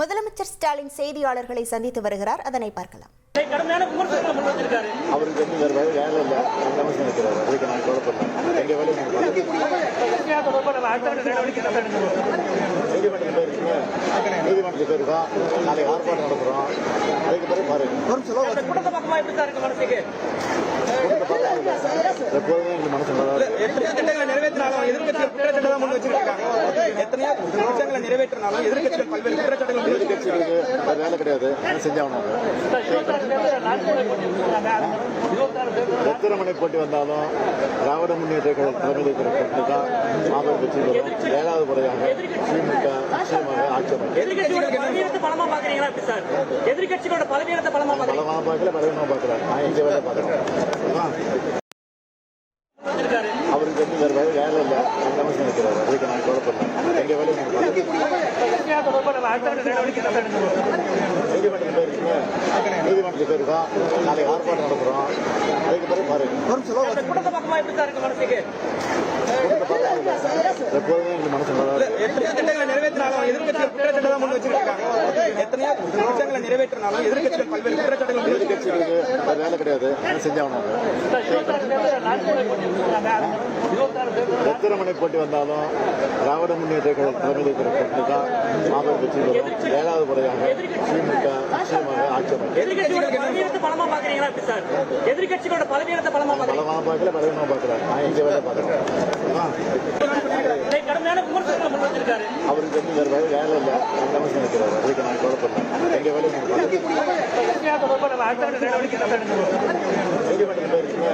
முதலமைச்சர் ஸ்டாலின் செய்தியாளர்களை சந்தித்து வருகிறார். அதனை பார்க்கலாம். அவருக்கு வந்து வேறு வேலை வேலை இல்லை, அமைச்சர் இருக்கிறார். அதுக்கு நான் கவலைப்படல. எங்கள் வேலையை நீதிமன்றத்தில் போயிருக்கீங்க, நீதிமன்றத்தில் போயிருக்கோம். நாளைக்கு ஆர்ப்பாட்டம் நடத்துகிறோம். அதுக்கு பிறகு பாருங்க. எப்போதுமே எங்களுக்கு மனசு எத்தனையோ திட்டங்களை நிறைவேற்றினாலும் எதிர்கட்சிகள் குற்றச்சாட்டு தான் முன் வச்சிருக்காங்க. எத்தனையோ திட்டங்களை நிறைவேற்றினாலும் எதிர்கட்சிகள் பல்வேறு குற்றச்சாட்டுகள் எதிர்கட்சிகளுக்கு வேலை கிடையாது, செஞ்சாகணும். எத்தனை மணி போட்டி வந்தாலும் திராவிட முன்னேற்ற கழக தலைமையில் இருக்கிற கட்சி தான் மாபெரும் வெற்றி பெறும். 7வது முறையாக திமுக நிச்சயமாக ஆட்சி பலமா பார்க்கல, பலவீனமா பார்க்கிறேன். நான் எங்க வேலை பார்க்கிறேன். அவருக்கு வந்து வேறு வேலை வேலை இல்லை, அமைச்சர் இருக்கிறார். அதுக்கு நான் கவலைப்படல. எங்க வேலையை நீதிமன்றத்தில் போயிருக்கீங்க, நீதிமன்றத்தில் போயிருக்கோம். நாளைக்கு ஆர்ப்பாட்டம் நடத்துகிறோம். அதுக்கு பிறகு பாருங்க. எப்போதுமே எங்களுக்கு மனசு எத்தனையோ திட்டங்களை நிறைவேற்றினாலும் எதிர்கட்சிகள் குற்றச்சாட்டு தான் முன் வச்சிருக்காங்க. எத்தனையோ திட்டங்களை நிறைவேற்றினாலும் எதிர்கட்சிகள் பல்வேறு குற்றச்சாட்டுகள் எதிர்கட்சிகளுக்கு வேலை கிடையாது, செஞ்சாகணும். எத்தனை மணி போட்டி வந்தாலும் திராவிட முன்னேற்ற கழக தலைமையில் இருக்கிற கட்சி தான் மாபெரும் வெற்றி பெறும். 7வது முறையாக திமுக நிச்சயமாக ஆட்சி பலமா பார்க்கல, பலவீனமா பார்க்கிறேன். நான் எங்க வேலை பார்க்கிறேன். அவருக்கு வந்து வேறு வேலை வேலை இல்லை, அமைச்சர் இருக்கிறார். அதுக்கு நான் கவலைப்படல. எங்க வேலையை நீதிமன்றத்தில் போயிருக்கீங்க,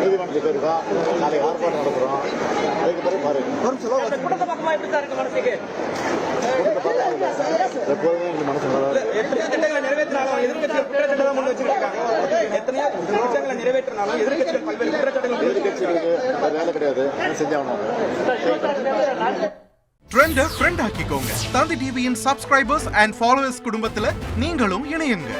நீதிமன்றத்தில் போயிருக்கோம். நாளைக்கு ஆர்ப்பாட்டம் நடத்துகிறோம். அதுக்கு பிறகு பாருங்க. எப்போதுமே எங்களுக்கு மனசு எத்தனையோ திட்டங்களை நிறைவேற்றினாலும் எதிர்கட்சிகள் குற்றச்சாட்டு தான் முன் வச்சிருக்காங்க. எத்தனையோ திட்டங்களை நிறைவேற்றினாலும் எதிர்கட்சிகள் பல்வேறு குற்றச்சாட்டுகள் எதிர்கட்சிகளுக்கு வேலை கிடையாது, செஞ்சாகணும். ட்ரெண்ட ஃப்ரெண்ட் ஆக்கிக்கோங்க. தந்தி டிவியின் சப்ஸ்கிரைபர்ஸ் அண்ட் ஃபாலோவர்ஸ் குடும்பத்துல நீங்களும் இணையுங்க.